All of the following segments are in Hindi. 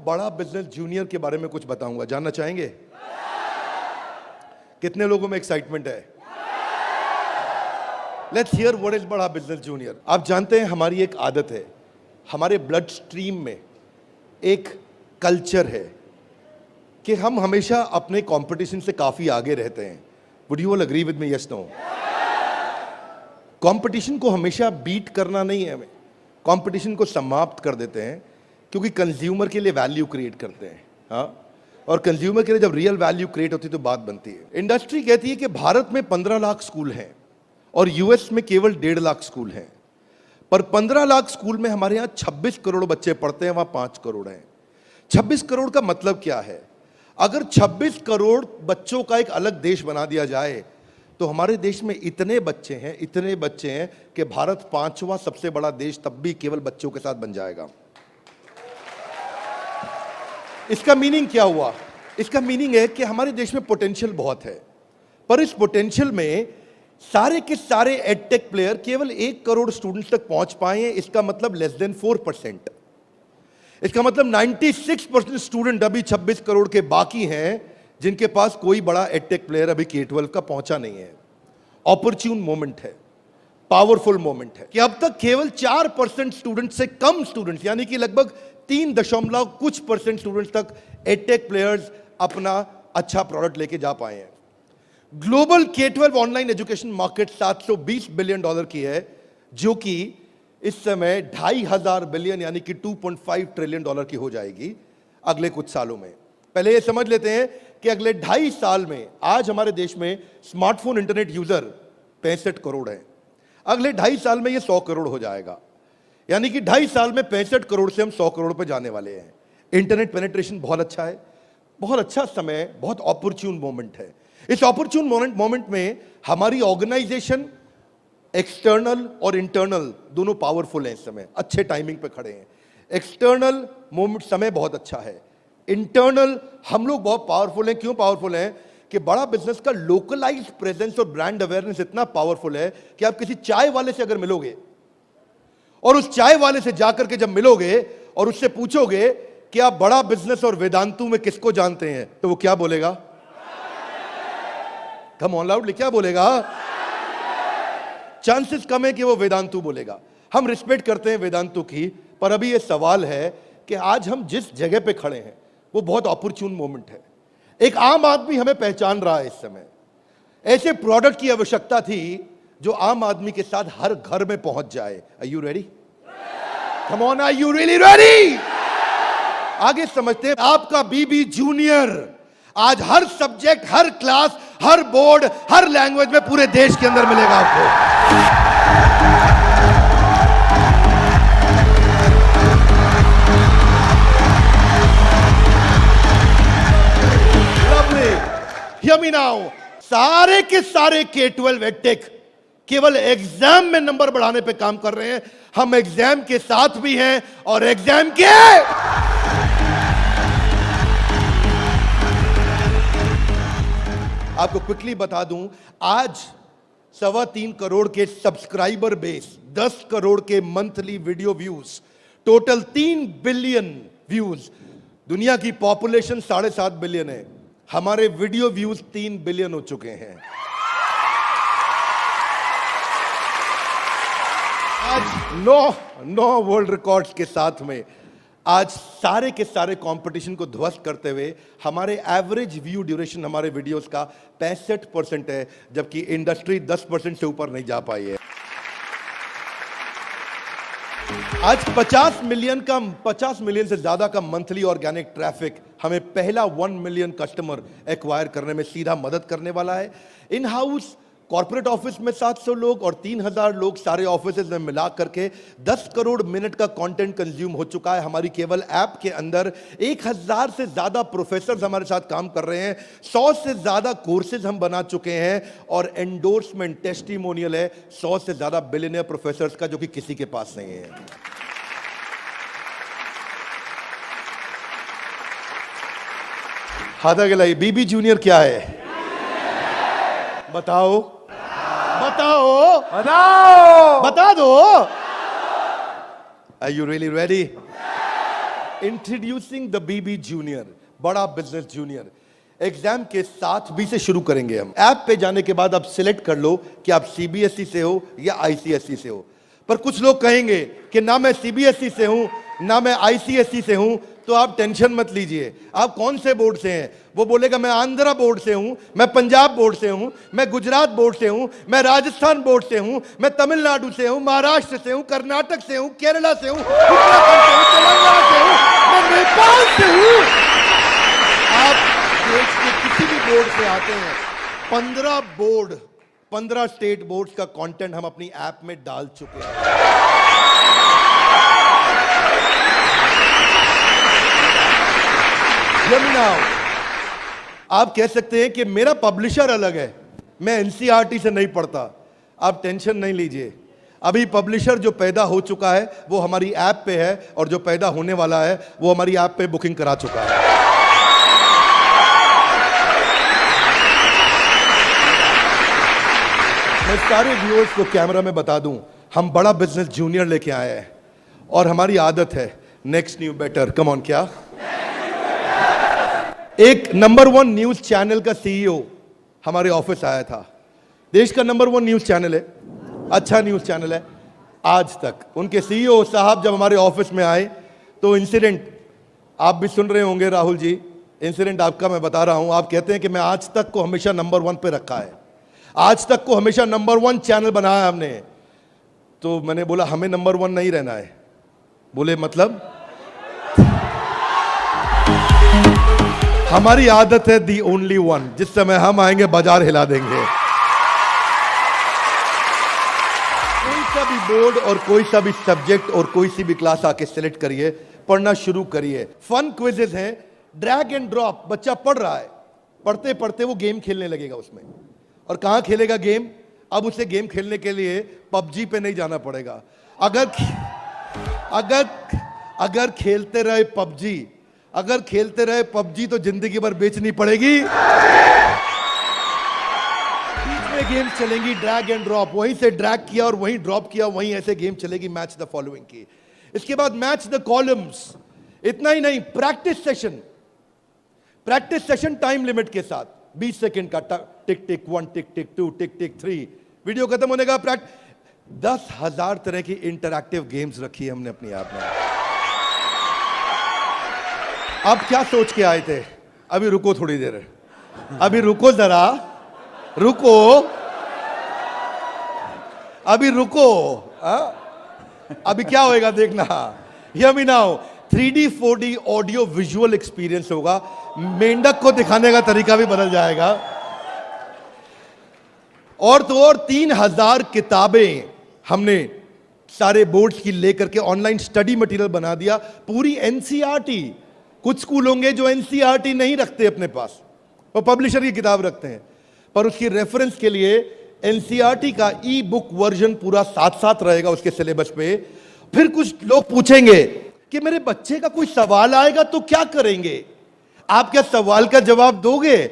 बड़ा बिजनेस जूनियर के बारे में कुछ बताऊंगा, जानना चाहेंगे? कितने लोगों में एक्साइटमेंट है? लेट्स हियर व्हाट इज बड़ा बिजनेस जूनियर। आप जानते हैं हमारी एक आदत है, हमारे ब्लड स्ट्रीम में एक कल्चर है कि हम हमेशा अपने कंपटीशन से काफी आगे रहते हैं। Would you all agree with me? Yes no? Competition को हमेशा बीट करना नहीं है, हमें कंपटीशन को समाप्त कर देते हैं, क्योंकि कंज्यूमर के लिए वैल्यू क्रिएट करते हैं। हाँ, और कंज्यूमर के लिए जब रियल वैल्यू क्रिएट होती है तो बात बनती है। इंडस्ट्री कहती है कि भारत में 15 लाख स्कूल हैं और यूएस में केवल 1.5 लाख स्कूल हैं, पर 15 लाख स्कूल में हमारे यहाँ 26 करोड़ बच्चे पढ़ते हैं, वहां 5 करोड़ हैं। 26 करोड़ का मतलब क्या है? अगर 26 करोड़ बच्चों का एक अलग देश बना दिया जाए तो हमारे देश में इतने बच्चे हैं कि भारत 5वां सबसे बड़ा देश तब भी केवल बच्चों के साथ बन जाएगा। इसका मीनिंग क्या हुआ? इसका मीनिंग है कि हमारे देश में पोटेंशियल बहुत है, पर इस पोटेंशियल में सारे के सारे एडटेक प्लेयर केवल 1 करोड़ स्टूडेंट्स तक पहुंच पाए हैं। इसका मतलब लेस देन 4%। इसका मतलब 96% स्टूडेंट अभी 26 करोड़ के बाकी हैं, जिनके पास कोई बड़ा एडटेक प्लेयर अभी K-12 का पहुंचा नहीं है। ऑपर्च्यून मोमेंट है, पावरफुल मोमेंट है कि अब तक केवल 4% स्टूडेंट से कम स्टूडेंट्स, यानी कि लगभग 3% स्टूडेंट्स तक एडटेक प्लेयर्स अपना अच्छा प्रोडक्ट लेके जा पाए हैं। Global K-12 online education market $720 billion की है, जो कि इस समय 2,500 बिलियन यानी कि $2.5 ट्रिलियन की हो जाएगी अगले कुछ सालों में। पहले ये समझ लेते हैं कि अगले 2.5 साल में आज हमारे देश में स्मार्टफोन इंटरनेट यूजर 65 करोड़ हैं। अगले 2.5 साल में ये 100 करोड़ हो जाएगा, यानी कि 2.5 साल में 65 करोड़ से हम 100 करोड़ पर जाने वाले हैं। इंटरनेट पेनिट्रेशन बहुत अच्छा है, बहुत अच्छा समय, बहुत ऑपर्च्यून मोमेंट है। इस ऑपर्च्यून मोमेंट में हमारी ऑर्गेनाइजेशन एक्सटर्नल और इंटरनल दोनों पावरफुल हैं। इस समय अच्छे टाइमिंग पे खड़े हैं। एक्सटर्नल मोमेंट समय बहुत अच्छा है, इंटरनल हम लोग बहुत पावरफुल हैं। क्यों पावरफुल हैं? कि बड़ा बिजनेस का लोकलाइज्ड प्रेजेंस और ब्रांड अवेयरनेस इतना पावरफुल है कि आप किसी चाय वाले से अगर मिलोगे और उस चाय वाले से जाकर के जब मिलोगे और उससे पूछोगे कि आप बड़ा बिजनेस और वेदांतु में किसको जानते हैं, तो वो क्या बोलेगा? कम ऑन लाउडली, क्या बोलेगा? चांसेस कम है कि वो वेदांतु बोलेगा। हम रिस्पेक्ट करते हैं वेदांतु की, पर अभी ये सवाल है कि आज हम जिस जगह पे खड़े हैं वो बहुत ऑपर्च्यून मोमेंट है। एक आम आदमी हमें पहचान रहा है इस समय। ऐसे प्रोडक्ट की आवश्यकता थी जो आम आदमी के साथ हर घर में पहुंच जाए। Are you ready? Come on, are you really ready? आगे समझते हैं। आपका बीबी जूनियर आज हर सब्जेक्ट, हर क्लास, हर बोर्ड, हर लैंग्वेज में पूरे देश के अंदर मिलेगा आपको। Hear me now. सारे के सारे K-12 एडटेक केवल एग्जाम में नंबर बढ़ाने पे काम कर रहे हैं। हम एग्जाम के साथ भी हैं और एग्जाम के आपको क्विकली बता दूं, आज 3.25 करोड़ के सब्सक्राइबर बेस, 10 करोड़ के monthly video views, total 3 billion views. दुनिया की पॉपुलेशन 7.5 बिलियन है, हमारे वीडियो व्यूज 3 बिलियन हो चुके हैं। आज 9 वर्ल्ड रिकॉर्ड्स के साथ में आज सारे के सारे कंपटीशन को ध्वस्त करते हुए हमारे एवरेज व्यू ड्यूरेशन हमारे वीडियोस का 65% है, जबकि इंडस्ट्री 10% से ऊपर नहीं जा पाई है। आज 50 मिलियन से ज्यादा का मंथली ऑर्गेनिक ट्रैफिक हमें पहला 1 मिलियन कस्टमर एक्वायर करने में सीधा मदद करने वाला है। इन हाउस कॉर्पोरेट ऑफिस में 700 लोग और 3,000 लोग सारे ऑफिसेज में मिला करके 10 करोड़ मिनट का कंटेंट कंज्यूम हो चुका है। हमारी केवल ऐप के अंदर 1,000 से ज्यादा प्रोफेसर हमारे साथ काम कर रहे हैं। 100 से ज्यादा कोर्सेज हम बना चुके हैं और एंडोर्समेंट टेस्टिमोनियल है 100 से ज्यादा बिलियनियर प्रोफेसर्स का, जो कि किसी के पास नहीं है। हाथ आगे लाइए। बीबी जूनियर क्या है? बताओ बताओ बताओ, बता दो। Are you really ready? Introducing the BB Junior, Bada Business Junior. Exam के साथ बी से शुरू करेंगे हम। ऐप पे जाने के बाद आप सिलेक्ट कर लो कि आप सीबीएसई से हो या आईसीएसई से हो। पर कुछ लोग कहेंगे कि ना मैं सीबीएसई से हूं ना मैं आईसीएसई से हूं, तो आप टेंशन मत लीजिए। आप कौन से बोर्ड से हैं? वो बोलेगा मैं आंध्रा बोर्ड से हूं, मैं पंजाब बोर्ड से हूं, मैं गुजरात बोर्ड से हूं, मैं राजस्थान बोर्ड से हूं, मैं तमिलनाडु से हूं, महाराष्ट्र से हूं, कर्नाटक से हूं, केरला से हूं, उत्तराखंड से हूं, तेलंगाना से हूं, मैं नेपाल से हूं। आप देश के किसी भी बोर्ड से आते हैं, 15 स्टेट बोर्ड्स का कंटेंट हम अपनी ऐप में डाल चुके हैं। आप कह सकते हैं कि मेरा पब्लिशर अलग है, मैं एनसीईआरटी से नहीं पढ़ता। आप टेंशन नहीं लीजिए, अभी पब्लिशर जो पैदा हो चुका है वो हमारी ऐप पे है, और जो पैदा होने वाला है वो हमारी ऐप पे बुकिंग करा चुका है। मैं सारे व्यूअर्स को कैमरा में बता दूं, हम बड़ा बिजनेस जूनियर लेके आए हैं, और हमारी आदत है next new better. Come on, क्या एक नंबर 1 न्यूज चैनल का सीईओ हमारे ऑफिस आया था। देश का नंबर 1 न्यूज चैनल है, अच्छा न्यूज चैनल है। आज तक उनके सीईओ साहब जब हमारे ऑफिस में आए तो इंसिडेंट आप भी सुन रहे होंगे, राहुल जी, इंसिडेंट आपका मैं बता रहा हूं। आप कहते हैं कि मैं आज तक को हमेशा नंबर 1 पे रखा है, आज तक को हमेशा नंबर 1 चैनल बनाया हमने। तो मैंने बोला हमें नंबर 1 नहीं रहना है। बोले मतलब? हमारी आदत है दी ओनली वन, जिस समय हम आएंगे बाजार हिला देंगे। कोई सा भी बोर्ड और कोई सा भी सब्जेक्ट और कोई सी भी क्लास आके सिलेक्ट करिए, पढ़ना शुरू करिए। फन क्विजेज हैं, ड्रैग एंड ड्रॉप। बच्चा पढ़ रहा है, पढ़ते पढ़ते वो गेम खेलने लगेगा उसमें। और कहां खेलेगा गेम? अब उसे गेम खेलने के लिए पबजी पे नहीं जाना पड़ेगा। अगर खेलते रहे पबजी तो जिंदगी भर बेचनी पड़ेगी। बीच में गेम चलेंगी ड्रैग एंड ड्रॉप, वहीं से ड्रैग किया और वहीं ड्रॉप किया, वहीं ऐसे गेम चलेगी मैच द फॉलोइंग की। इसके बाद मैच द कॉलम्स। इतना ही नहीं, प्रैक्टिस सेशन टाइम लिमिट के साथ 20 सेकंड का, टिक टिक 1, टिक टिक 2, टिक टिक 3, वीडियो खत्म होने का 10,000 तरह की इंटरैक्टिव गेम्स रखी है हमने अपनी ऐप में। अब क्या सोच के आए थे? अभी रुको थोड़ी देर, अभी रुको जरा, अभी रुको। अभी क्या होएगा देखना। Hear me now, 3D 4D audio visual experience होगा। मेंढक को दिखाने का तरीका भी बदल जाएगा। और तो और 3000 किताबें हमने सारे बोर्ड्स की लेकर के ऑनलाइन स्टडी मटेरियल बना दिया, पूरी एनसीईआरटी। कुछ स्कूल होंगे जो एनसीईआरटी नहीं रखते अपने पास, वो पब्लिशर की किताब रखते हैं, पर उसकी रेफरेंस के लिए एनसीईआरटी का ई बुक वर्जन पूरा साथ साथ रहेगा उसके सिलेबस पे। फिर कुछ लोग पूछेंगे कि मेरे बच्चे का कोई सवाल आएगा तो क्या करेंगे? आप क्या सवाल का जवाब दोगे?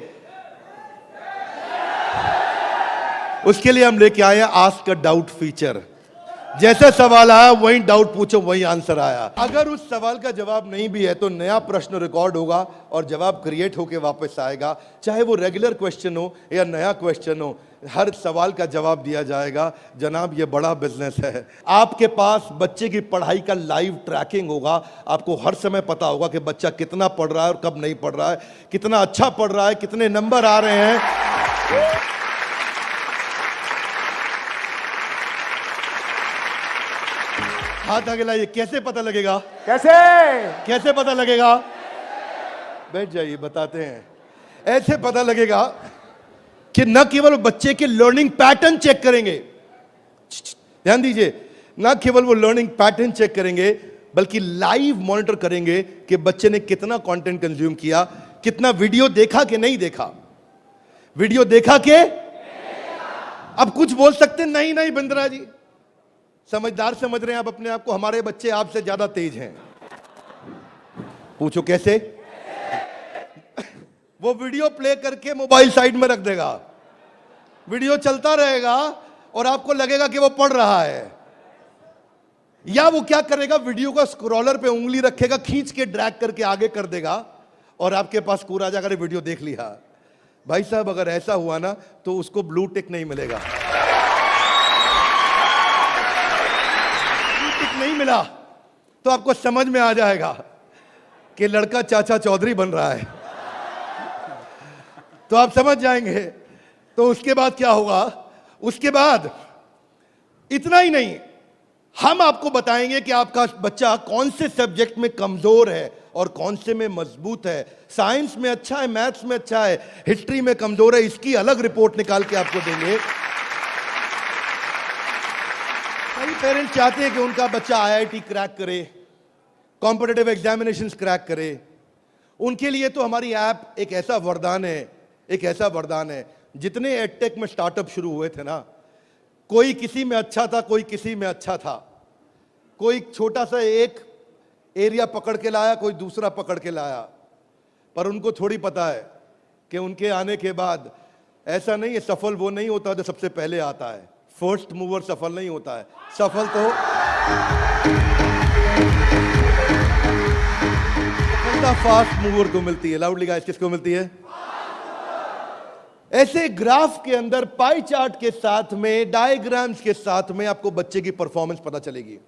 उसके लिए हम लेके आए आस्क अ डाउट फीचर। जैसा सवाल आया वही डाउट पूछो, वही आंसर आया। अगर उस सवाल का जवाब नहीं भी है तो नया प्रश्न रिकॉर्ड होगा और जवाब क्रिएट होके वापस आएगा। चाहे वो रेगुलर क्वेश्चन हो या नया क्वेश्चन हो, हर सवाल का जवाब दिया जाएगा। जनाब, ये बड़ा बिजनेस है। आपके पास बच्चे की पढ़ाई का लाइव ट्रैकिंग होगा। आपको हर समय पता होगा कि बच्चा कितना पढ़ रहा है और कब नहीं पढ़ रहा है, कितना अच्छा पढ़ रहा है, कितने नंबर आ रहे हैं। हाथ आगे लाइए। कैसे पता लगेगा? कैसे पता लगेगा? बैठ जाइए, बताते हैं। ऐसे पता लगेगा कि न केवल बच्चे के लर्निंग पैटर्न चेक करेंगे, ध्यान दीजिए, न केवल वो लर्निंग पैटर्न चेक करेंगे बल्कि लाइव मॉनिटर करेंगे कि बच्चे ने कितना कंटेंट कंज्यूम किया, कितना वीडियो देखा कि नहीं देखा। वीडियो देखा के? अब कुछ बोल सकते नहीं, नहीं बिंद्रा जी, समझदार समझ रहे हैं आप अपने आप को, हमारे बच्चे आपसे ज्यादा तेज हैं। पूछो कैसे? वो वीडियो प्ले करके मोबाइल साइड में रख देगा, वीडियो चलता रहेगा और आपको लगेगा कि वो पढ़ रहा है। या वो क्या करेगा, वीडियो का स्क्रॉलर पे उंगली रखेगा, खींच के ड्रैग करके आगे कर देगा और आपके पास स्कोर आ जाएगा, वीडियो देख लिया। भाई साहब अगर ऐसा हुआ ना तो उसको ब्लू टिक नहीं मिलेगा। ब्लू टिक नहीं मिला तो आपको समझ में आ जाएगा कि लड़का चाचा चौधरी बन रहा है, तो आप समझ जाएंगे। तो उसके बाद क्या होगा, उसके बाद इतना ही नहीं, हम आपको बताएंगे कि आपका बच्चा कौन से सब्जेक्ट में कमजोर है और कौन से में मजबूत है। साइंस में अच्छा है, मैथ्स में अच्छा है, हिस्ट्री में कमजोर है, इसकी अलग रिपोर्ट निकाल के आपको देंगे। कई पेरेंट्स चाहते हैं कि उनका बच्चा आईआईटी क्रैक करे, कॉम्पिटिटिव एग्जामिनेशंस क्रैक करे। उनके लिए तो हमारी ऐप एक ऐसा वरदान है, एक ऐसा वरदान है। जितने एडटेक में स्टार्टअप शुरू हुए थे ना, कोई किसी में अच्छा था, कोई किसी में अच्छा था, कोई छोटा सा एक एरिया पकड़ के लाया, कोई दूसरा पकड़ के लाया, पर उनको थोड़ी पता है कि उनके आने के बाद ऐसा नहीं है, सफल वो नहीं होता जो सबसे पहले आता है। फर्स्ट मूवर सफल नहीं होता है, सफल तो फास्ट मूवर को मिलती है। लाउडली गाइस, किसको मिलती है? ऐसे ग्राफ के अंदर पाई चार्ट के साथ में, डायग्राम्स के साथ में आपको बच्चे की परफॉर्मेंस पता चलेगी।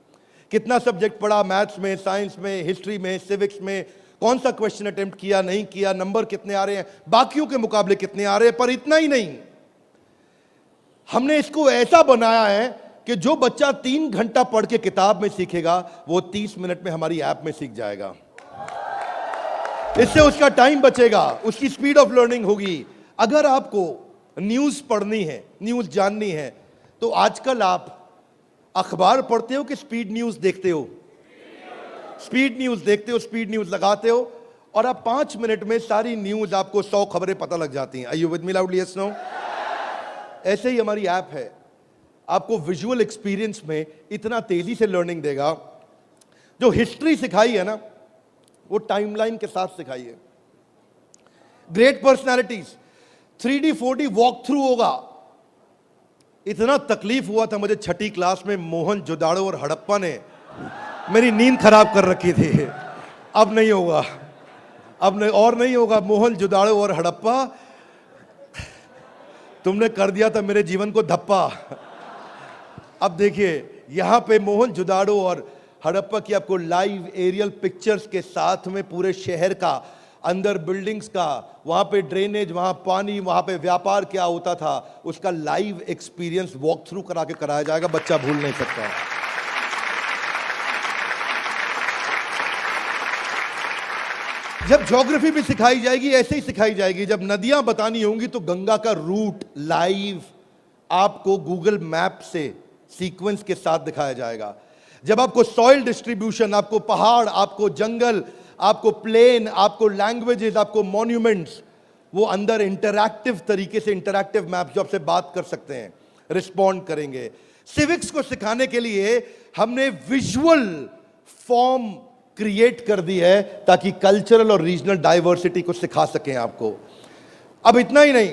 कितना सब्जेक्ट पढ़ा, मैथ्स में, साइंस में, हिस्ट्री में, सिविक्स में, कौन सा क्वेश्चन अटेम्प्ट किया, नहीं किया, नंबर कितने आ रहे हैं, बाकियों के मुकाबले कितने आ रहे हैं। पर इतना ही नहीं, हमने इसको ऐसा बनाया है कि जो बच्चा 3 घंटा पढ़ के किताब में सीखेगा, वो 30 मिनट में हमारी ऐप में सीख जाएगा। इससे उसका टाइम बचेगा, उसकी स्पीड ऑफ लर्निंग होगी। अगर आपको न्यूज पढ़नी है, न्यूज जाननी है, तो आजकल आप अखबार पढ़ते हो कि स्पीड न्यूज देखते हो? स्पीड न्यूज देखते हो, स्पीड न्यूज लगाते हो और आप 5 मिनट में सारी न्यूज, आपको 100 खबरें पता लग जाती हैं। Are you with me loudly? Yes, no? ऐसे ही हमारी ऐप है, आपको विजुअल एक्सपीरियंस में इतना तेजी से लर्निंग देगा। जो हिस्ट्री सिखाई है ना, वो टाइमलाइन के साथ सिखाई है। Great personalities 3D 4D walk through होगा। इतना तकलीफ हुआ था मुझे 6ठी क्लास में, मोहनजोदाड़ो और हड़प्पा ने मेरी नींद खराब कर रखी थी। अब नहीं होगा, अब नहीं, और नहीं होगा। मोहनजोदाड़ो और हड़प्पा, तुमने कर दिया था मेरे जीवन को धप्पा। अब देखिए, यहां पे मोहनजोदाड़ो और हड़प्पा की आपको लाइव एरियल पिक्चर्स के साथ में पूरे शहर का, अंदर बिल्डिंग्स का, वहां पे ड्रेनेज, वहां पानी, वहां पे व्यापार क्या होता था, उसका लाइव एक्सपीरियंस वॉक थ्रू करा के कराया जाएगा। बच्चा भूल नहीं सकता है। जब ज्योग्राफी भी सिखाई जाएगी, ऐसे ही सिखाई जाएगी। जब नदियां बतानी होंगी तो गंगा का रूट लाइव आपको गूगल मैप से सीक्वेंस के साथ दिखाया जाएगा। जब आपको सॉइल डिस्ट्रीब्यूशन, आपको पहाड़, आपको जंगल, आपको प्लेन, आपको लैंग्वेजेस, आपको मॉन्यूमेंट्स, वो अंदर इंटरैक्टिव तरीके से, इंटरैक्टिव मैप जो आपसे बात कर सकते हैं, रिस्पॉन्ड करेंगे। सिविक्स को सिखाने के लिए हमने विजुअल फॉर्म क्रिएट कर दी है ताकि कल्चरल और रीजनल डाइवर्सिटी को सिखा सकें आपको। अब इतना ही नहीं,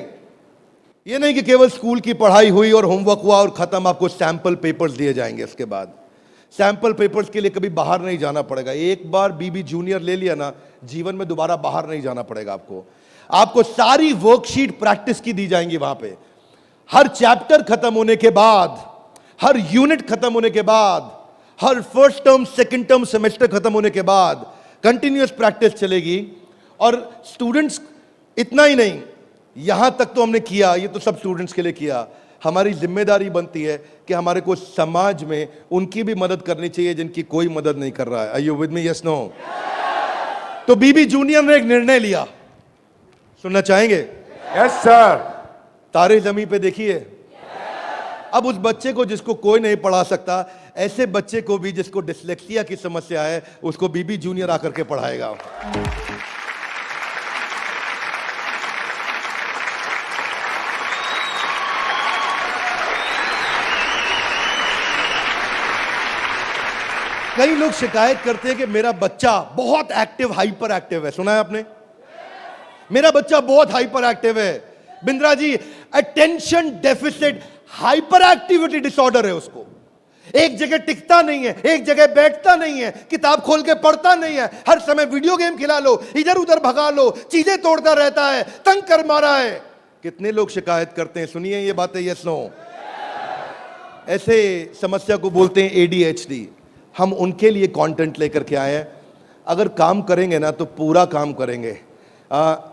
ये नहीं कि केवल स्कूल की पढ़ाई हुई और होमवर्क हुआ और खत्म, आपको सैंपल पेपर्स दिए जाएंगे। इसके बाद सैंपल पेपर्स के लिए कभी बाहर नहीं जाना पड़ेगा। एक बार बीबी जूनियर ले लिया ना, जीवन में दोबारा बाहर नहीं जाना पड़ेगा आपको। आपको सारी वर्कशीट प्रैक्टिस की दी जाएंगी वहां पे। हर चैप्टर खत्म होने के बाद, हर यूनिट खत्म होने के बाद, हर first term, second term, semester खत्म होने के बाद कंटिन्यूअस प्रैक्टिस चलेगी। और स्टूडेंट्स, इतना ही नहीं, यहां तक तो हमने किया, ये तो सब स्टूडेंट्स के लिए किया। हमारी जिम्मेदारी बनती है कि हमारे को समाज में उनकी भी मदद करनी चाहिए जिनकी कोई मदद नहीं कर रहा है। Are you with me? Yes, no? तो बीबी जूनियर ने एक निर्णय लिया, सुनना चाहेंगे? Yes sir. तारे जमीन पे देखिए। अब उस बच्चे को जिसको कोई नहीं पढ़ा सकता, ऐसे बच्चे को भी जिसको डिसलेक्सिया की समस्या है, उसको बीबी जूनियर आकर के पढ़ाएगा। कई लोग शिकायत करते हैं कि मेरा बच्चा बहुत एक्टिव, हाइपर एक्टिव है। सुना है आपने? मेरा बच्चा बहुत हाइपर एक्टिव है। Bindra ji, attention deficit hyper activity disorder है उसको। एक जगह टिकता नहीं है, एक जगह बैठता नहीं है, किताब खोल के पढ़ता नहीं है, हर समय वीडियो गेम खिला लो, इधर उधर भगा लो, चीजें तोड़ता रहता है, तंग कर मारा है। कितने लोग शिकायत करते हैं, सुनिए ये बातें, यस नो। ऐसे समस्या को बोलते हैं ADHD। हम उनके लिए कंटेंट लेकर के आए हैं। अगर काम करेंगे ना तो पूरा काम करेंगे।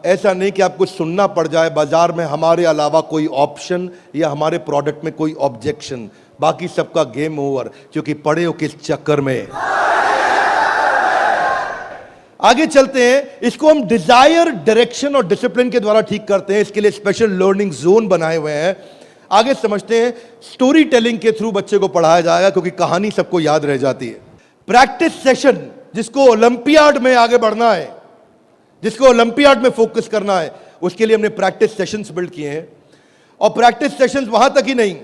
ऐसा नहीं कि आपको सुनना पड़ जाए बाजार में हमारे अलावा कोई ऑप्शन या हमारे प्रोडक्ट में कोई ऑब्जेक्शन, बाकी सबका गेम ओवर, क्योंकि पड़े हो किस चक्कर में। आगे चलते हैं। इसको हम डिजायर, डायरेक्शन और डिसिप्लिन के द्वारा ठीक करते हैं। इसके लिए स्पेशल लर्निंग जोन बनाए हुए हैं। आगे समझते हैं। स्टोरी टेलिंग के थ्रू बच्चे को पढ़ाया जाएगा, क्योंकि कहानी सबको याद रह जाती है। प्रैक्टिस सेशन, जिसको ओलंपियाड में आगे बढ़ना है, जिसको ओलंपियाड में फोकस करना है, उसके लिए हमने प्रैक्टिस सेशंस बिल्ड किए हैं। और प्रैक्टिस सेशंस वहां तक ही नहीं,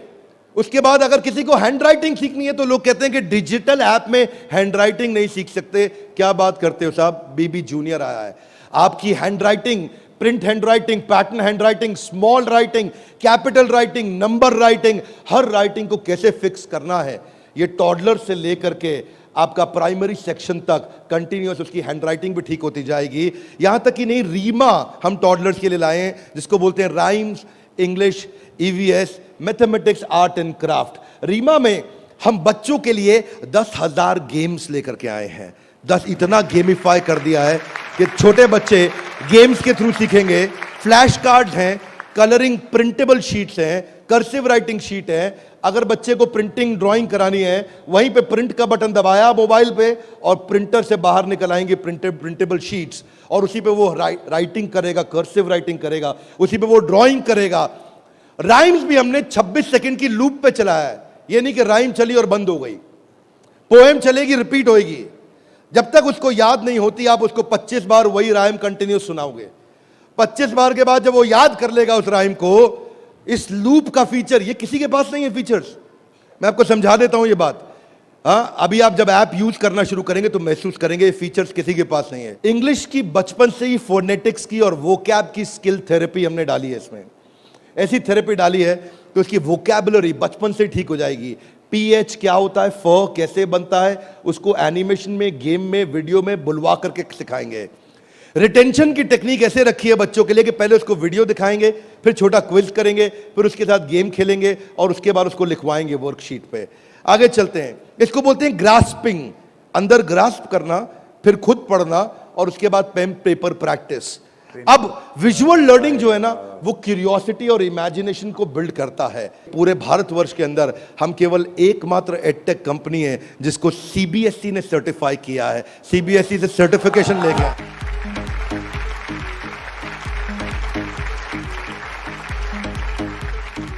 उसके बाद अगर किसी को हैंड राइटिंग सीखनी है तो लोग कहते हैं कि डिजिटल ऐप में हैंड राइटिंग नहीं सीख सकते। क्या बात करते हो साहब, BB जूनियर आया है। आपकी hand writing, print hand writing, pattern hand writing, small writing, capital writing, number writing, हर राइटिंग को कैसे फिक्स करना है, ये टॉडलर से लेकर के आपका प्राइमरी सेक्शन तक कंटिन्यूअस उसकी हैंडराइटिंग भी ठीक होती जाएगी। यहां तक कि नहीं, रीमा हम टॉडलर्स के लिए लाए हैं, जिसको बोलते हैं rhymes, English, EVS, mathematics, art and craft. रीमा में हम बच्चों के लिए 10,000 गेम्स लेकर के आए हैं। 10 इतना गेमिफाई कर दिया है कि छोटे बच्चे गेम्स के थ्रू सीखेंगे। फ्लैश कार्ड्स हैं, कलरिंग प्रिंटेबल शीट्स हैं, कर्सिव राइटिंग शीट है। अगर बच्चे को प्रिंटिंग ड्राइंग करानी है, वहीं पे प्रिंट का बटन दबाया मोबाइल पे और प्रिंटर से बाहर निकल आएंगे प्रिंटेबल शीट्स, और उसी पे वो राइटिंग करेगा, कर्सिव राइटिंग करेगा, उसी पे वो ड्राइंग करेगा। राइम्स भी हमने 26 सेकंड की लूप पे चलाया है। ये नहीं कि राइम चली और बंद हो गई, पोएम चलेगी, रिपीट होएगी। जब तक उसको याद नहीं होती आप उसको 25 बार वही राइम कंटिन्यूस सुनाओगे। 25 बार के बाद जब वो याद कर लेगा उस राइम को, इस लूप का फीचर ये किसी के पास नहीं है। फीचर्स मैं आपको समझा देता हूं ये बात। अभी आप जब ऐप यूज करना शुरू करेंगे तो महसूस करेंगे ये फीचर्स किसी के पास नहीं है। इंग्लिश की बचपन से ही फोनेटिक्स की और वोकैब की स्किल थेरेपी हमने डाली है इसमें। ऐसी थेरेपी डाली है कि उसकी वोकैबुलरी बचपन से ठीक हो जाएगी। PH क्या होता है, फ कैसे बनता है, उसको एनिमेशन में, गेम में, वीडियो में बुलवा करके सिखाएंगे। रिटेंशन की टेक्निक ऐसे रखी है बच्चों के लिए कि पहले उसको वीडियो दिखाएंगे, फिर छोटा क्विज करेंगे, फिर उसके साथ गेम खेलेंगे और उसके बाद उसको लिखवाएंगे वर्कशीट पे। आगे चलते हैं। इसको बोलते हैं ग्रास्पिंग, अंदर ग्रास्प करना, फिर खुद पढ़ना और उसके बाद पेन पेपर प्रैक्टिस। अब विजुअल लर्निंग जो है ना, वो क्यूरियोसिटी और इमेजिनेशन को बिल्ड करता है। पूरे भारतवर्ष के अंदर हम केवल एकमात्र एडटेक कंपनी है जिसको CBSE ने सर्टिफाई किया है। CBSE से सर्टिफिकेशन ले गया।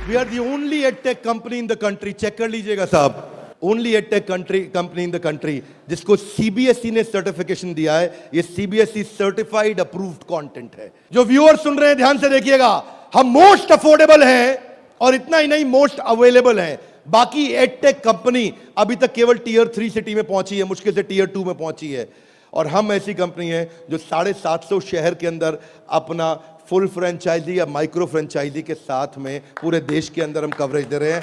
We are the only edtech company in the country, check कर लीजिएगा साहब, only edtech company in the country जिसको CBSE ने सर्टिफिकेशन दिया है। ये CBSE सर्टिफाइड अप्रूव्ड कंटेंट है। जो व्यूअर सुन रहे हैं ध्यान से देखिएगा, हम मोस्ट अफोर्डेबल हैं और इतना ही नहीं मोस्ट अवेलेबल हैं। बाकी एडटेक कंपनी अभी तक केवल Tier 3 सिटी में पहुंची है, मुश्किल से Tier 2 में पहुंची है। और हम ऐसी कंपनी है जो 750 शहर के अंदर अपना फुल फ्रेंचाइजी या माइक्रो फ्रेंचाइजी के साथ में पूरे देश के अंदर हम कवरेज दे रहे हैं।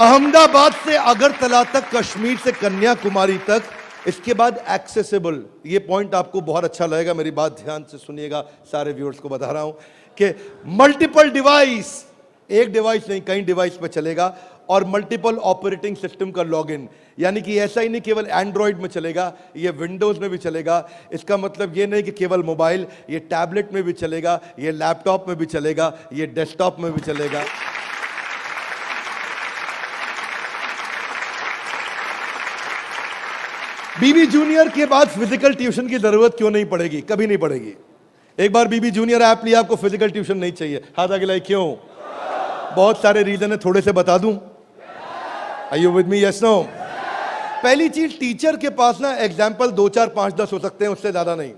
अहमदाबाद से अगरतला तक, कश्मीर से कन्याकुमारी तक, इसके बाद एक्सेसिबल। ये पॉइंट आपको बहुत अच्छा लगेगा, मेरी बात ध्यान से सुनिएगा, सारे व्यूअर्स को बता रहा हूं कि मल्टीपल डिवाइस, एक डिवाइस नहीं कई डिवाइस पे चलेगा, और मल्टीपल ऑपरेटिंग सिस्टम का लॉगिन। यानी कि ऐसा ही नहीं केवल एंड्रॉइड में चलेगा, ये विंडोज में भी चलेगा। इसका मतलब ये नहीं कि केवल मोबाइल, ये टैबलेट में भी चलेगा, ये लैपटॉप में भी चलेगा, ये डेस्कटॉप में भी चलेगा। BB जूनियर के बाद फिजिकल ट्यूशन की जरूरत क्यों नहीं पड़ेगी? कभी नहीं पड़ेगी। एक बार BB जूनियर ऐप लिया, आपको फिजिकल ट्यूशन नहीं चाहिए। हाथ आगे लाइए, क्यों? बहुत सारे रीजन है, थोड़े से बता दूं। Are you with me? Yes, no? पहली चीज, टीचर के पास ना एग्जाम्पल 2, 4, 5, 10 हो सकते हैं, उससे ज्यादा नहीं।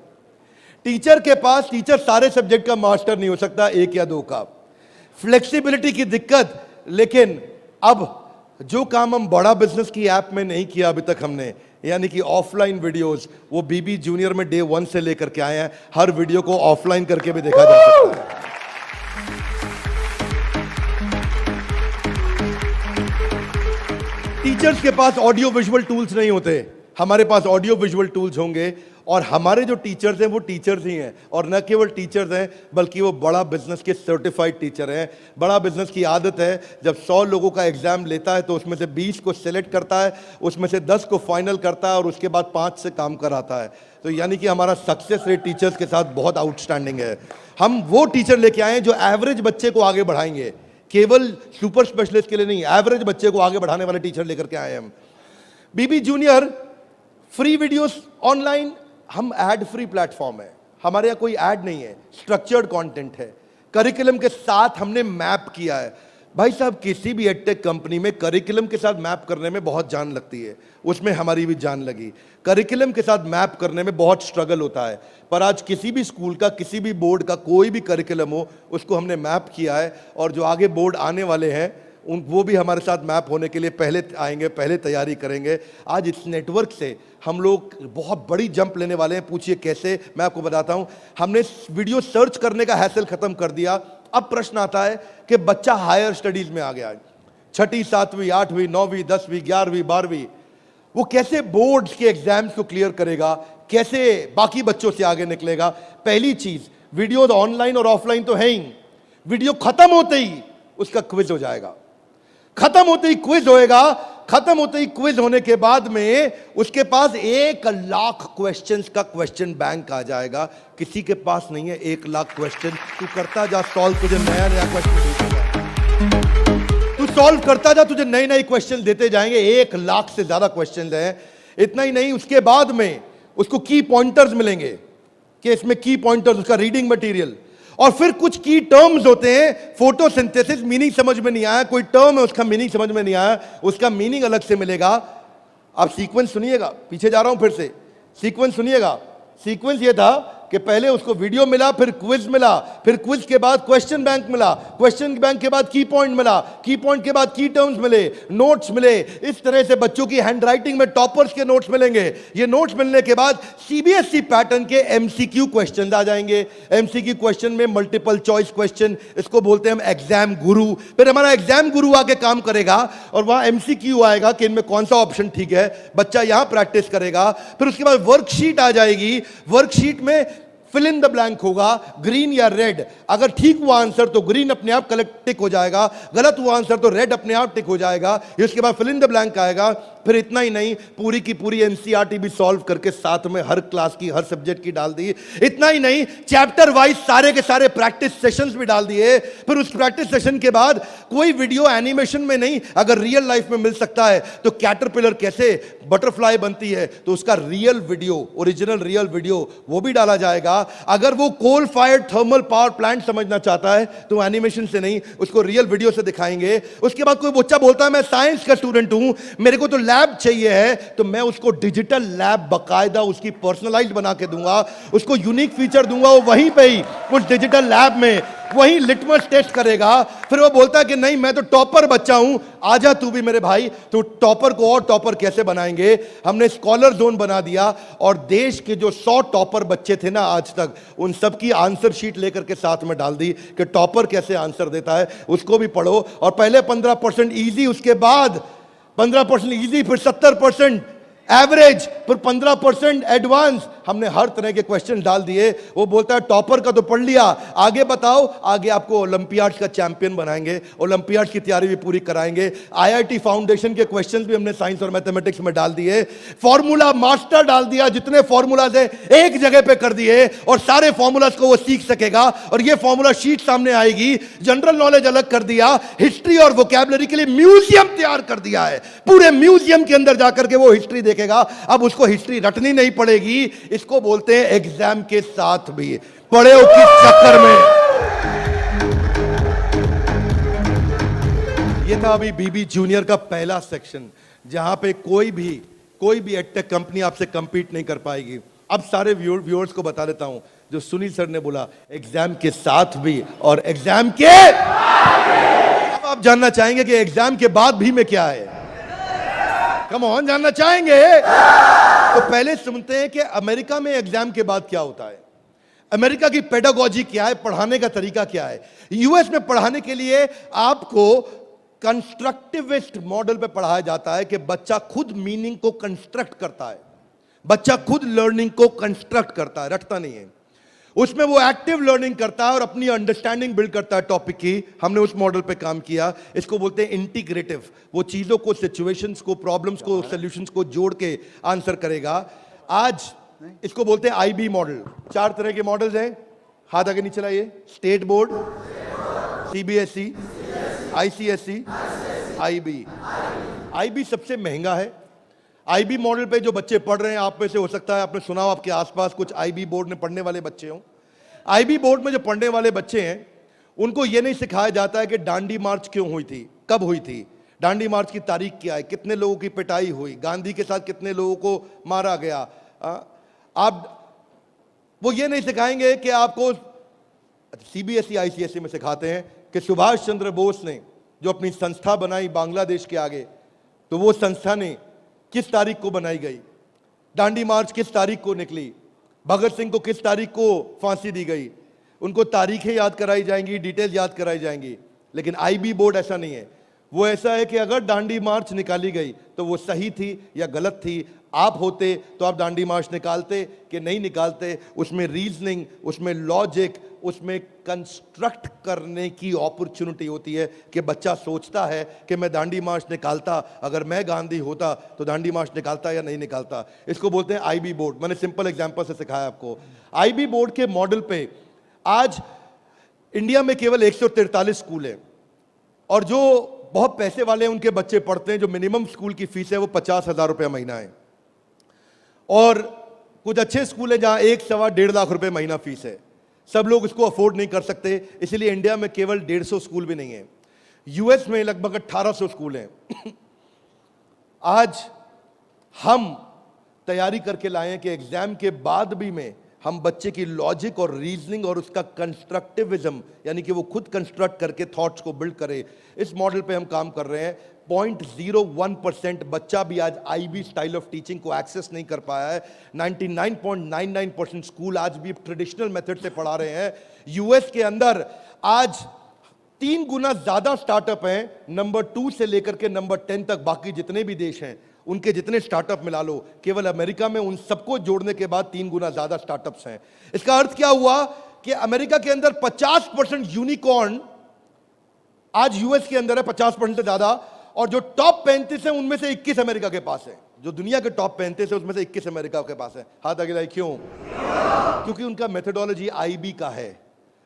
टीचर के पास, टीचर सारे सब्जेक्ट का मास्टर नहीं हो सकता, 1 या 2 का। फ्लेक्सिबिलिटी की दिक्कत। लेकिन अब जो काम हम बड़ा बिजनेस की ऐप में नहीं किया अभी तक हमने, यानी कि ऑफलाइन वीडियोस, वो BB जूनियर में Day 1 से लेकर के आए हैं। हर वीडियो को ऑफलाइन करके भी देखा जा सकता है। टीचर्स के पास ऑडियो विजुअल टूल्स नहीं होते, हमारे पास ऑडियो विजुअल टूल्स होंगे। और हमारे जो टीचर्स हैं वो टीचर्स ही हैं, और न केवल टीचर्स हैं बल्कि वो बड़ा बिजनेस के सर्टिफाइड टीचर हैं। बड़ा बिजनेस की आदत है, जब 100 लोगों का एग्जाम लेता है तो उसमें से 20 को सिलेक्ट करता है, उसमें से 10 को फाइनल करता है और उसके बाद 5 से काम कराता है। तो यानी कि हमारा सक्सेस रेट टीचर्स के साथ बहुत आउटस्टैंडिंग है। हम वो टीचर लेके आए हैं जो एवरेज बच्चे को आगे बढ़ाएंगे, केवल सुपर स्पेशलिस्ट के लिए नहीं, एवरेज बच्चे को आगे बढ़ाने वाले टीचर लेकर के आए हैं हम। बीबी जूनियर फ्री वीडियोस ऑनलाइन, हम एड फ्री प्लेटफॉर्म है, हमारे यहाँ कोई ऐड नहीं है, स्ट्रक्चर्ड कंटेंट है, करिकुलम के साथ हमने मैप किया है। भाई साहब, किसी भी एडटेक कंपनी में करिकुलम के साथ मैप करने में बहुत जान लगती है, उसमें हमारी भी जान लगी। करिकुलम के साथ मैप करने में बहुत स्ट्रगल होता है, पर आज किसी भी स्कूल का, किसी भी बोर्ड का कोई भी करिकुलम हो, उसको हमने मैप किया है। और जो आगे बोर्ड आने वाले हैं वो भी हमारे साथ मैप होने के लिए पहले आएंगे, पहले तैयारी करेंगे। आज इस नेटवर्क से हम लोग बहुत बड़ी जंप लेने वाले हैं। पूछिए कैसे, मैं आपको बताता हूं। हमने वीडियो सर्च करने का हैसल खत्म कर दिया। अब प्रश्न आता है कि बच्चा हायर स्टडीज में आ गया है, 6ठी 7वीं 8वीं 9वीं 10वीं 11वीं 12वीं, वो कैसे बोर्ड्स के एग्जाम्स को क्लियर करेगा, कैसे बाकी बच्चों से आगे निकलेगा। पहली चीज, वीडियो ऑनलाइन और ऑफलाइन तो है ही, वीडियो खत्म होते ही उसका क्विज हो जाएगा, खत्म होते ही क्विज होएगा। खत्म होते ही क्विज होने के बाद में उसके पास 1 लाख क्वेश्चंस का क्वेश्चन बैंक आ जाएगा। किसी के पास नहीं है 1 लाख क्वेश्चन। तू करता जा सॉल्व, तुझे नया नया क्वेश्चन, तू सॉल्व करता जा, तुझे नए नए क्वेश्चन देते जाएंगे। 1 लाख से ज्यादा क्वेश्चन हैं। इतना ही नहीं, उसके बाद में उसको की पॉइंटर्स मिलेंगे कि इसमें की पॉइंटर्स, उसका रीडिंग मटेरियल, और फिर कुछ की टर्म्स होते हैं। फोटोसिंथेसिस, मीनिंग समझ में नहीं आया, कोई टर्म है उसका मीनिंग समझ में नहीं आया, उसका मीनिंग अलग से मिलेगा। आप सीक्वेंस सुनिएगा, पीछे जा रहा हूं फिर से, सीक्वेंस सुनिएगा। सीक्वेंस ये था कि पहले उसको वीडियो मिला, फिर क्विज मिला, फिर क्विज के बाद क्वेश्चन बैंक मिला, क्वेश्चन बैंक के बाद की पॉइंट मिला, की पॉइंट के बाद की टर्म्स मिले, नोट्स मिले। इस तरह से बच्चों की हैंडराइटिंग में टॉपर्स के नोट्स मिलेंगे। ये नोट्स मिलने के बाद सीबीएसई पैटर्न के एमसीक्यू क्वेश्चन आ जाएंगे। एमसीक्यू क्वेश्चन में मल्टीपल चॉइस क्वेश्चन, इसको बोलते हैं हम एग्जाम गुरु। फिर हमारा एग्जाम गुरु आके काम करेगा और वहां एमसीक्यू आएगा कि इनमें कौन सा ऑप्शन ठीक है, बच्चा यहां प्रैक्टिस करेगा। फिर उसके बाद वर्कशीट आ जाएगी। वर्कशीट में फिल इन द ब्लैंक होगा, ग्रीन या रेड। अगर ठीक हुआ आंसर तो ग्रीन अपने आप कलेक्ट टिक हो जाएगा, गलत हुआ आंसर तो रेड अपने आप टिक हो जाएगा। इसके बाद फिल इन द ब्लैंक आएगा। फिर इतना ही नहीं, पूरी की पूरी एनसीईआरटी भी सॉल्व करके साथ में हर क्लास की, हर सब्जेक्ट की डाल दी। इतना ही नहीं, चैप्टर वाइज सारे के सारे प्रैक्टिस सेशंस भी डाल दिए। फिर उस प्रैक्टिस सेशन के बाद कोई वीडियो एनिमेशन में नहीं, अगर रियल लाइफ में मिल सकता है तो कैटरपिलर कैसे बटरफ्लाई बनती है तो उसका real video, original real video वो भी डाला जाएगा। अगर वो coal fired thermal power plant समझना चाहता है तो एनिमेशन से नहीं, उसको रियल वीडियो से दिखाएंगे। उसके बाद कोई बच्चा बोलता है मैं साइंस का स्टूडेंट हूं, मेरे को तो लैब चाहिए है, तो मैं उसको डिजिटल लैब बकायदा उसकी पर्सनलाइज्ड बना के दूंगा, उसको यूनिक फीचर दूंगा। वो वहीं पे ही उस डिजिटल लैब में वही लिटमस टेस्ट करेगा। फिर वो बोलता है कि नहीं मैं तो टॉपर बच्चा हूं, आजा तू भी मेरे भाई। तो टॉपर को और टॉपर कैसे बनाएंगे, हमने स्कॉलर जोन बना दिया। और देश के जो 100 टॉपर बच्चे थे ना आज तक, उन सब की आंसर शीट लेकर के साथ में डाल दी कि टॉपर कैसे आंसर देता है, उसको भी पढ़ो। और पहले 15% इजी, उसके बाद 15% इजी, फिर 70% एवरेज, फिर 15% एडवांस। हमने हर तरह के क्वेश्चन डाल दिए। वो बोलता है टॉपर का तो पढ़ लिया, आगे बताओ। आगे आपको ओलंपियाड्स का चैंपियन बनाएंगे, ओलंपियाड्स की तैयारी भी पूरी कराएंगे। आईआईटी फाउंडेशन के क्वेश्चंस भी हमने साइंस और मैथमेटिक्स में डाल दिए। फॉर्मूला मास्टर डाल दिया, जितने फॉर्मूलाज है एक जगह पे कर दिए और सारे फॉर्मूलाज को वो सीख सकेगा। और ये फॉर्मूला शीट सामने आएगी। जनरल नॉलेज अलग कर दिया, हिस्ट्री और वोकैबुलरी के लिए म्यूजियम तैयार कर दिया है। पूरे म्यूजियम के अंदर जाकर के वो हिस्ट्री देखेगा। अब उसको हिस्ट्री रटनी नहीं पड़ेगी। इसको बोलते हैं एग्जाम के साथ भी पढ़े हो किस चक्कर में। ये था अभी बीबी जूनियर का पहला सेक्शन, जहां पे कोई भी एडटेक कंपनी आपसे कंपीट नहीं कर पाएगी। अब सारे व्यूअर्स को बता देता हूं जो सुनील सर ने बोला, एग्जाम के साथ भी और एग्जाम के। अब आप जानना चाहेंगे कि एग्जाम के बाद भी में क्या है। कम ऑन, जानना चाहेंगे तो पहले सुनते हैं कि अमेरिका में एग्जाम के बाद क्या होता है, अमेरिका की पेडागोजी क्या है, पढ़ाने का तरीका क्या है। यूएस में पढ़ाने के लिए आपको कंस्ट्रक्टिविस्ट मॉडल पे पढ़ाया जाता है कि बच्चा खुद मीनिंग को कंस्ट्रक्ट करता है, बच्चा खुद लर्निंग को कंस्ट्रक्ट करता है, रटता नहीं है। उसमें वो एक्टिव लर्निंग करता है और अपनी अंडरस्टैंडिंग बिल्ड करता है टॉपिक की। हमने उस मॉडल पे काम किया। इसको बोलते हैं इंटीग्रेटिव। वो चीजों को, सिचुएशंस को, प्रॉब्लम्स को, सॉल्यूशंस को जोड़ के आंसर करेगा। आज इसको बोलते हैं आईबी मॉडल। 4 तरह के मॉडल्स हैं, हाथ आगे नीचे लाइए। State board, CBSE, ICSE, IB. IB सबसे महंगा है। आईबी मॉडल पे जो बच्चे पढ़ रहे हैं, आप में से हो सकता है आपने सुना हो, आपके आसपास कुछ आईबी बोर्ड में पढ़ने वाले बच्चे हों। आईबी बोर्ड में जो पढ़ने वाले बच्चे हैं, उनको यह नहीं सिखाया जाता है कि डांडी मार्च क्यों हुई थी, कब हुई थी, डांडी मार्च की तारीख क्या है, कितने लोगों की पिटाई हुई, गांधी के साथ कितने लोगों को मारा गया। आप वो ये नहीं सिखाएंगे कि आपको, सीबीएसई आईसीएसई में सिखाते हैं कि सुभाष चंद्र बोस ने जो अपनी संस्था बनाई बांग्लादेश के आगे, तो वो संस्था ने किस तारीख को बनाई गई, डांडी मार्च किस तारीख को निकली, भगत सिंह को किस तारीख को फांसी दी गई। उनको तारीखें याद कराई जाएंगी, डिटेल याद कराई जाएंगी। लेकिन आईबी बोर्ड ऐसा नहीं है। वो ऐसा है कि अगर डांडी मार्च निकाली गई तो वो सही थी या गलत थी। आप होते तो आप डांडी मार्च निकालते कि नहीं निकालते। उसमें रीजनिंग, उसमें लॉजिक, उसमें कंस्ट्रक्ट करने की अपॉर्चुनिटी होती है कि बच्चा सोचता है कि मैं डांडी मार्च निकालता, अगर मैं गांधी होता तो डांडी मार्च निकालता या नहीं निकालता। इसको बोलते हैं आईबी बोर्ड। मैंने सिंपल एग्जांपल से सिखाया आपको। आईबी बोर्ड के मॉडल पे आज इंडिया में केवल 143 स्कूल हैं, और जो बहुत पैसे वाले हैं उनके बच्चे पढ़ते हैं। जो मिनिमम स्कूल की फीस है वो 50,000 रुपये महीना है, और कुछ अच्छे स्कूल है जहां 1-1.25 लाख रुपए महीना फीस है। सब लोग इसको अफोर्ड नहीं कर सकते, इसलिए इंडिया में केवल 150 स्कूल भी नहीं है। यूएस में लगभग 1800 स्कूल हैं। आज हम तैयारी करके लाए हैं कि एग्जाम के बाद भी में हम बच्चे की लॉजिक और रीजनिंग और उसका कंस्ट्रक्टिविज्म, यानी कि वो खुद कंस्ट्रक्ट करके थॉट्स को बिल्ड करे, इस मॉडल पे हम काम कर रहे हैं। 0.01% बच्चा भी आज आईबी स्टाइल ऑफ टीचिंग को एक्सेस नहीं कर पाया है। 99.99% स्कूल आज भी ट्रेडिशनल मेथड से पढ़ा रहे हैं। यूएस के अंदर आज 3 गुना ज्यादा स्टार्टअप हैं, नंबर 2 से लेकर के नंबर 10 तक। बाकी जितने भी देश हैं उनके जितने स्टार्टअप मिला लो, केवल अमेरिका में उन सबको जोड़ने के बाद 3 गुना ज्यादा स्टार्टअप्स हैं। इसका अर्थ क्या हुआ कि अमेरिका के अंदर 50% यूनिकॉर्न आज यूएस के अंदर है, 50% से ज्यादा। और जो टॉप 35 है उनमें से 21 अमेरिका के पास है। जो दुनिया के टॉप 35 है उसमें से 21 अमेरिका के पास है। हाथ आगे लाइए। क्यों? क्योंकि उनका मेथोडोलॉजी आईबी का है।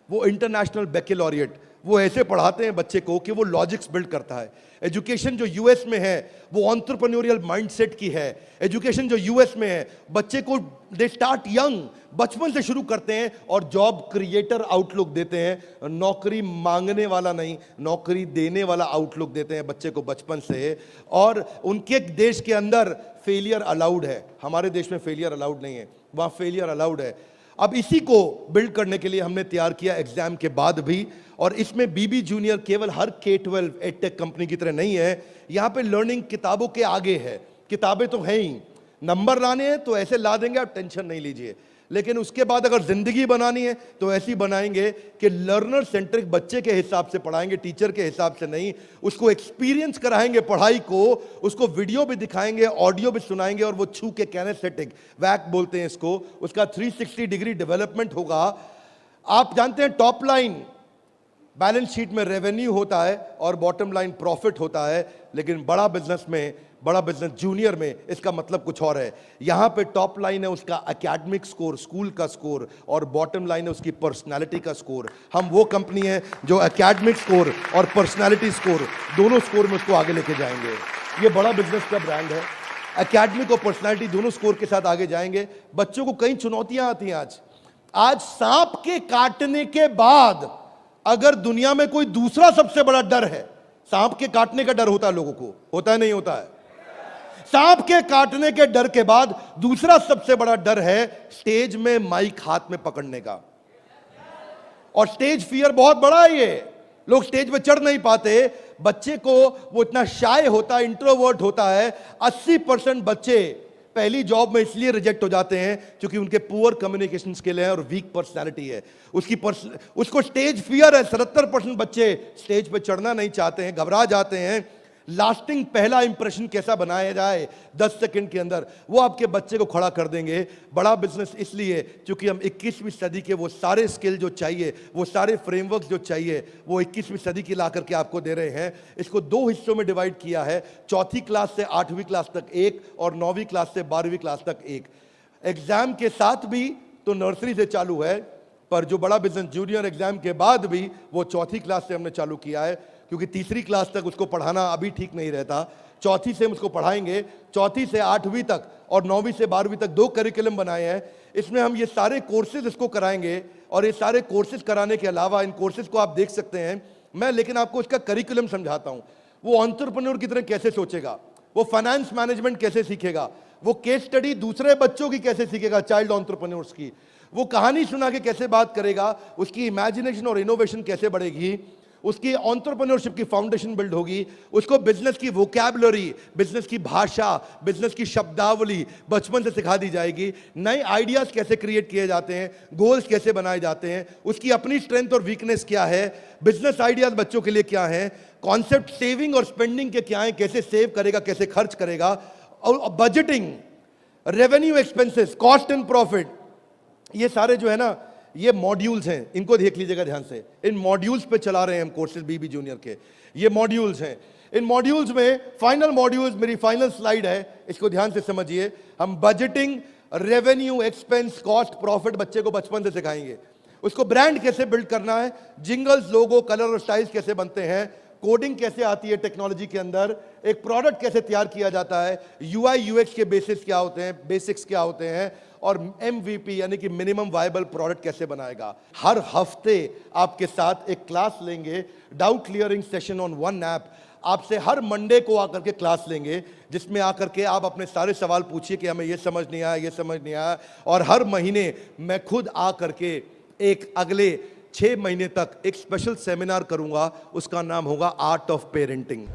वो इंटरनेशनल बैकलॉरिएट, वो ऐसे पढ़ाते हैं बच्चे को कि वो लॉजिक्स बिल्ड करता है। एजुकेशन जो यूएस में है वो एंटरप्रेन्योरियल माइंडसेट की है। एजुकेशन जो यूएस में है, बच्चे को दे स्टार्ट यंग, बचपन से शुरू करते हैं और जॉब क्रिएटर आउटलुक देते हैं। नौकरी मांगने वाला नहीं, नौकरी देने वाला आउटलुक देते हैं बच्चे को बचपन से। और उनके देश के अंदर फेलियर अलाउड है, हमारे देश में फेलियर अलाउड नहीं है, वहाँ फेलियर अलाउड है। अब इसी को बिल्ड करने के लिए हमने तैयार किया एग्जाम के बाद भी। और इसमें बीबी जूनियर केवल हर K-12 एडटेक कंपनी की तरह नहीं है। यहाँ पे लर्निंग किताबों के आगे है। किताबें तो हैं ही, नंबर लाने हैं तो ऐसे ला देंगे, आप टेंशन नहीं लीजिए। लेकिन उसके बाद अगर जिंदगी बनानी है तो ऐसी बनाएंगे कि लर्नर सेंट्रिक बच्चे के हिसाब से पढ़ाएंगे, टीचर के हिसाब से नहीं। उसको एक्सपीरियंस कराएंगे पढ़ाई को, उसको वीडियो भी दिखाएंगे, ऑडियो भी सुनाएंगे, और वो छू के कैनेस्थेटिक, वैक बोलते हैं इसको, उसका 360 डिग्री डेवलपमेंट होगा। आप जानते हैं टॉप लाइन बैलेंस शीट में रेवेन्यू होता है और बॉटम लाइन प्रॉफिट होता है, लेकिन बड़ा बिजनेस में, बड़ा बिजनेस जूनियर में इसका मतलब कुछ और है। यहां पे टॉप लाइन है उसका एकेडमिक स्कोर, स्कूल का स्कोर, और बॉटम लाइन है उसकी पर्सनालिटी का स्कोर। हम वो कंपनी है जो एकेडमिक स्कोर और पर्सनालिटी स्कोर, दोनों स्कोर में उसको आगे लेके जाएंगे। ये बड़ा बिजनेस का ब्रांड है। एकेडमिक और पर्सनालिटी दोनों स्कोर के साथ आगे जाएंगे। बच्चों को कई चुनौतियां आती हैं। आज सांप के काटने के बाद अगर दुनिया में कोई दूसरा सबसे बड़ा डर है, सांप के काटने का डर होता है लोगों को, होता है नहीं होता है? सांप के काटने के डर के बाद दूसरा सबसे बड़ा डर है स्टेज में माइक हाथ में पकड़ने का। और स्टेज फियर बहुत बड़ा है। ये लोग स्टेज पे चढ़ नहीं पाते। बच्चे को वो इतना शाय होता है, इंट्रोवर्ट होता है। 80% बच्चे पहली जॉब में इसलिए रिजेक्ट हो जाते हैं क्योंकि उनके पुअर कम्युनिकेशन स्किल है और वीक पर्सनालिटी है। उसको स्टेज फियर है। 77% बच्चे स्टेज पे चढ़ना नहीं चाहते हैं, घबरा जाते हैं। लास्टिंग पहला इंप्रेशन कैसा बनाया जाए 10 सेकंड के अंदर, वो आपके बच्चे को खड़ा कर देंगे। बड़ा बिजनेस इसलिए क्योंकि हम 21वीं सदी के वो सारे स्किल जो चाहिए, वो सारे फ्रेमवर्क जो चाहिए, वो 21वीं सदी की ला करके आपको दे रहे हैं। इसको 2 हिस्सों में डिवाइड किया है, 4th क्लास से 8वीं क्लास तक एक और 9वीं क्लास से 12वीं क्लास तक एक। एग्जाम के साथ भी तो नर्सरी से चालू है, पर जो बड़ा बिजनेस जूनियर एग्जाम के बाद भी वो 4th क्लास से हमने चालू किया है, क्योंकि 3री क्लास तक उसको पढ़ाना अभी ठीक नहीं रहता। 4th से हम उसको पढ़ाएंगे, 4th से 8वीं तक और 9वीं से 12वीं तक 2 करिकुलम बनाए हैं। इसमें हम ये सारे कोर्सेज इसको कराएंगे और ये सारे कोर्सेज कराने के अलावा इन कोर्सेज को आप देख सकते हैं मैं, लेकिन आपको इसका करिकुलम समझाता हूँ। वो एंटरप्रेन्योर की तरह कैसे सोचेगा, वो फाइनेंस मैनेजमेंट कैसे सीखेगा, वो केस स्टडी दूसरे बच्चों की कैसे सीखेगा, चाइल्ड एंटरप्रेन्योर्स की, वो कहानी सुना के कैसे बात करेगा, उसकी इमेजिनेशन और इनोवेशन कैसे बढ़ेगी, उसकी एंटरप्रेन्योरशिप की फाउंडेशन बिल्ड होगी, उसको बिजनेस की वोकैबुलरी, बिजनेस की भाषा, बिजनेस की शब्दावली बचपन से सिखा दी जाएगी। नए आइडियाज कैसे क्रिएट किए जाते हैं, गोल्स कैसे बनाए जाते हैं, उसकी अपनी स्ट्रेंथ और वीकनेस क्या है, बिजनेस आइडियाज बच्चों के लिए क्या है, कॉन्सेप्ट सेविंग और स्पेंडिंग के क्या है, कैसे सेव करेगा, कैसे खर्च करेगा, और budgeting, revenue expenses, cost and profit, ये सारे जो है ना, ये मॉड्यूल्स हैं। इनको देख लीजिएगा ध्यान से। इन मॉड्यूल्स पे चला रहे हैं हम कोर्सेज बीबी जूनियर के। ये मॉड्यूल्स हैं। इन मॉड्यूल्स में फाइनल मॉड्यूल्स, मेरी फाइनल स्लाइड है, इसको ध्यान से समझिए। हम budgeting, revenue, expense, cost, profit बच्चे को बचपन से सिखाएंगे। उसको ब्रांड कैसे बिल्ड करना है, जिंगल्स, लोगो, कलर और स्टाइल्स कैसे बनते हैं, कोडिंग कैसे आती है टेक्नोलॉजी के अंदर, एक प्रोडक्ट कैसे तैयार किया जाता है, यूआई यूएक्स के बेसिस क्या होते हैं, बेसिक्स क्या होते हैं, और एमवीपी यानी कि मिनिमम वायबल प्रोडक्ट कैसे बनाएगा। हर हफ्ते आपके साथ एक क्लास लेंगे, doubt clearing session on one app. आपसे हर मंडे को आकर के क्लास लेंगे, जिसमें आकर के आप अपने सारे सवाल पूछिए कि हमें ये समझ नहीं आया, ये समझ नहीं आया। और हर महीने मैं खुद आकर के एक अगले 6 महीने तक एक स्पेशल सेमिनार करूंगा, उसका नाम होगा आर्ट ऑफ पेरेंटिंग।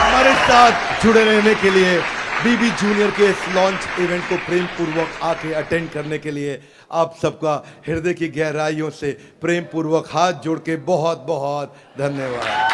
हमारे साथ जुड़े रहने के लिए, बीबी जूनियर के इस लॉन्च इवेंट को प्रेम पूर्वक आके अटेंड करने के लिए आप सबका हृदय की गहराइयों से प्रेम पूर्वक हाथ जोड़ के बहुत बहुत धन्यवाद।